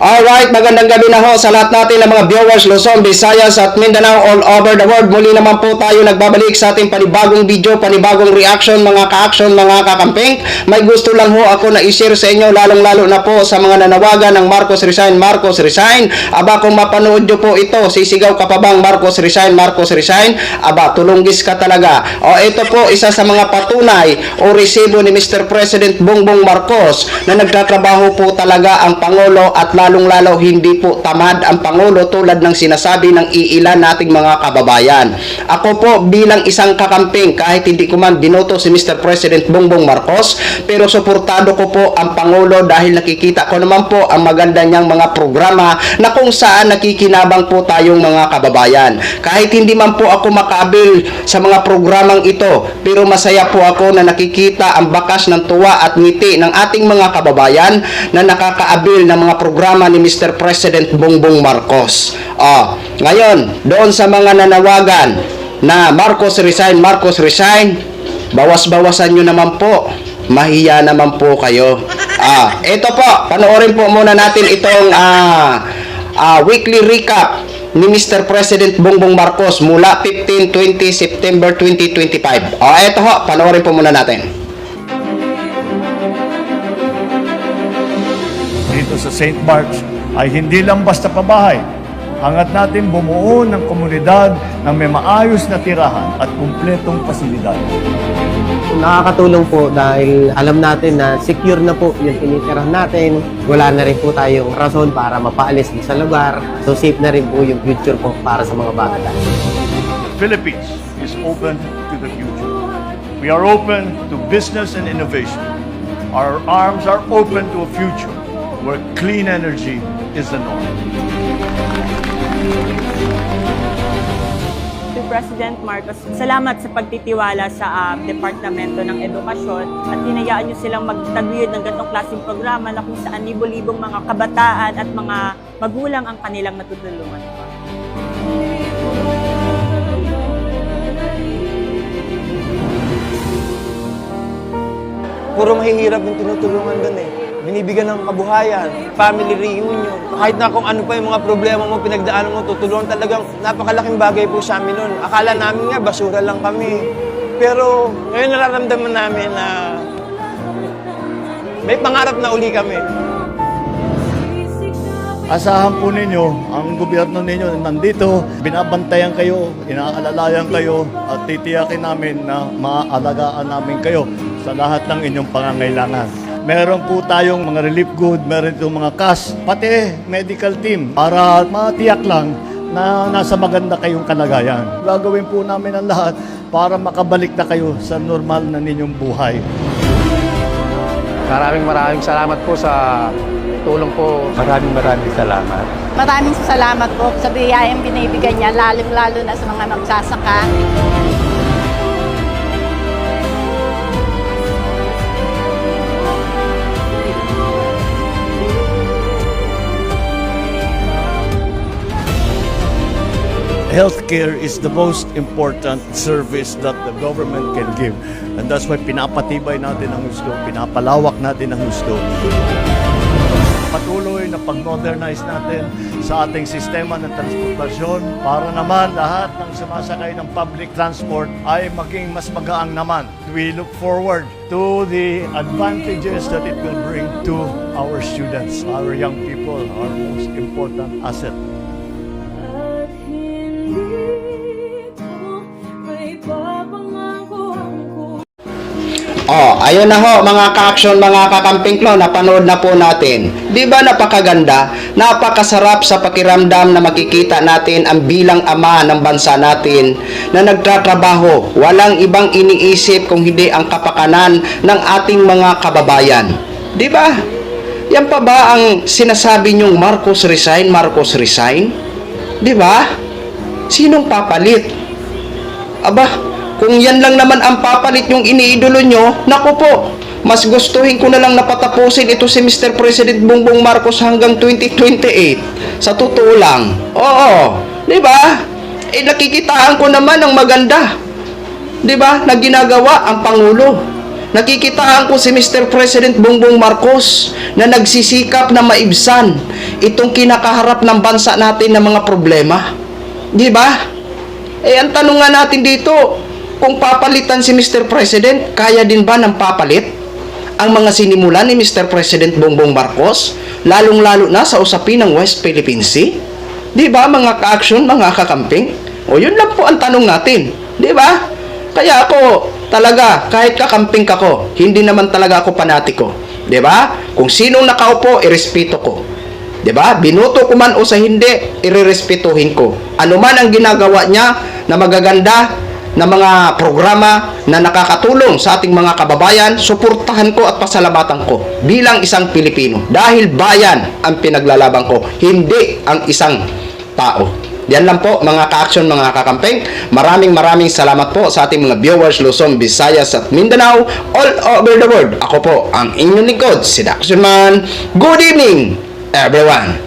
Alright, magandang gabi na ho sa lahat natin ng mga viewers Luzon, Visayas at Mindanao all over the world. Muli naman po tayo nagbabalik sa ating panibagong video, panibagong reaction, mga ka-action, mga kakamping. May gusto lang ho ako na i-share sa inyo, lalong-lalo na po sa mga nanawagan ng Marcos Resign, Marcos Resign. Aba, kung mapanood nyo po ito, sisigaw ka pa bang Marcos Resign, Marcos Resign? Aba, tulunggis ka talaga. O ito po, isa sa mga patunay o resibo ni Mr. President Bongbong Marcos na nagtatrabaho po talaga ang Pangulo at lalong-lalo hindi po tamad ang Pangulo tulad ng sinasabi ng iilan nating mga kababayan. Ako po bilang isang kakamping, kahit hindi ko man binoto si Mr. President Bongbong Marcos, pero suportado ko po ang Pangulo dahil nakikita ko naman po ang maganda niyang mga programa na kung saan nakikinabang po tayong mga kababayan. Kahit hindi man po ako makaabil sa mga programang ito, pero masaya po ako na nakikita ang bakas ng tuwa at ngiti ng ating mga kababayan na nakakaabil ng mga programa ni Mr. President Bongbong Marcos. Ngayon, doon sa mga nanawagan na Marcos Resign, Marcos Resign, bawas-bawasan nyo naman po. Mahiya naman po kayo. Ito po, panoorin po muna natin itong weekly recap ni Mr. President Bongbong Marcos mula 15-20 September 2025. Ito ho, panoorin po muna natin. Dito sa St. Mark's ay hindi lang basta pabahay. Hangat natin bumuo ng komunidad na may maayos na tirahan at kumpletong pasilidad. Nakakatulong po dahil alam natin na secure na po yung tinitirahan natin. Wala na rin po tayong rason para mapaalis sa lugar. So safe na rin po yung future po para sa mga bata. The Philippines is open to the future. We are open to business and innovation. Our arms are open to a future where clean energy is the norm. To President Marcos, salamat sa pagtitiwala sa Departamento ng Edukasyon at hinayaan niyo silang magtaguyod ng ganitong klaseng programa na kung saan libo-libong mga kabataan at mga magulang ang kanilang natutulungan. Puro mahihirap yung tinutulungan doon eh. Binibigyan ng kabuhayan, family reunion. Kahit na kung ano pa yung mga problema mo, pinagdaanan mo, tutulungan talagang napakalaking bagay po sa amin nun. Akala namin nga, basura lang kami. Pero ngayon nararamdaman namin na may pangarap na uli kami. Asahan po ninyo, ang gobyerno ninyo nandito, binabantayan kayo, inaalalayan kayo, at titiyakin namin na maaalagaan namin kayo sa lahat ng inyong pangangailangan. Meron po tayong mga relief good, meron itong mga cash, pati medical team para matiyak lang na nasa maganda kayong kalagayan. Gagawin po namin ang lahat para makabalik na kayo sa normal na ninyong buhay. Maraming salamat po sa tulong po. Maraming salamat. Maraming salamat po sa biyayang binibigay niya, lalo na sa mga magsasaka. Healthcare is the most important service that the government can give. And that's why pinapatibay natin ang gusto, pinapalawak natin ang gusto. Patuloy na pag-modernize natin sa ating sistema ng transportasyon para naman lahat ng sumasakay ng public transport ay maging mas magaang naman. We look forward to the advantages that it will bring to our students, our young people, our most important asset. Ayun na ho mga ka-action, mga kakamping ko, napanood na po natin. Di ba napakaganda? Napakasarap sa pakiramdam na makikita natin ang bilang ama ng bansa natin na nagtatrabaho. Walang ibang iniisip kung hindi ang kapakanan ng ating mga kababayan. Di ba? Yan pa ba ang sinasabi nyong Marcos Resign, Marcos Resign? Di ba? Sinong papalit? Aba, kung yan lang naman ang papalit yung iniidolo nyo, naku po, mas gustuhin ko na lang napatapusin ito si Mr. President Bongbong Marcos hanggang 2028. Sa totoo lang. Oo, di ba? Nakikitaan ko naman ang maganda. Di ba? Na ginagawa ang Pangulo. Nakikitaan ko si Mr. President Bongbong Marcos na nagsisikap na maibsan itong kinakaharap ng bansa natin na mga problema. Di ba? Ang tanong nga natin dito, kung papalitan si Mr. President, kaya din ba ng papalit ang mga sinimulan ni Mr. President Bongbong Marcos, lalong-lalo na sa usapin ng West Philippine Sea? Di ba, mga ka-aksyon, mga kakamping? O yun lang po ang tanong natin. Di ba? Kaya ako, talaga, kahit kakamping ko, hindi naman talaga ako panatiko. 'Di ba? Kung sinong nakaupo, irespeto ko. 'Di ba? Binoto ko man o sa hindi, irerespetuhin ko. Ano man ang ginagawa niya na magaganda na mga programa na nakakatulong sa ating mga kababayan, suportahan ko at pasalamatan ko bilang isang Pilipino. Dahil bayan ang pinaglalaban ko, hindi ang isang tao. Yan lang po mga ka-action, mga kakampeng. Maraming salamat po sa ating mga viewers Luzon, Visayas at Mindanao all over the world. Ako po ang inyong lingkod, si The Action Man. Good evening, everyone!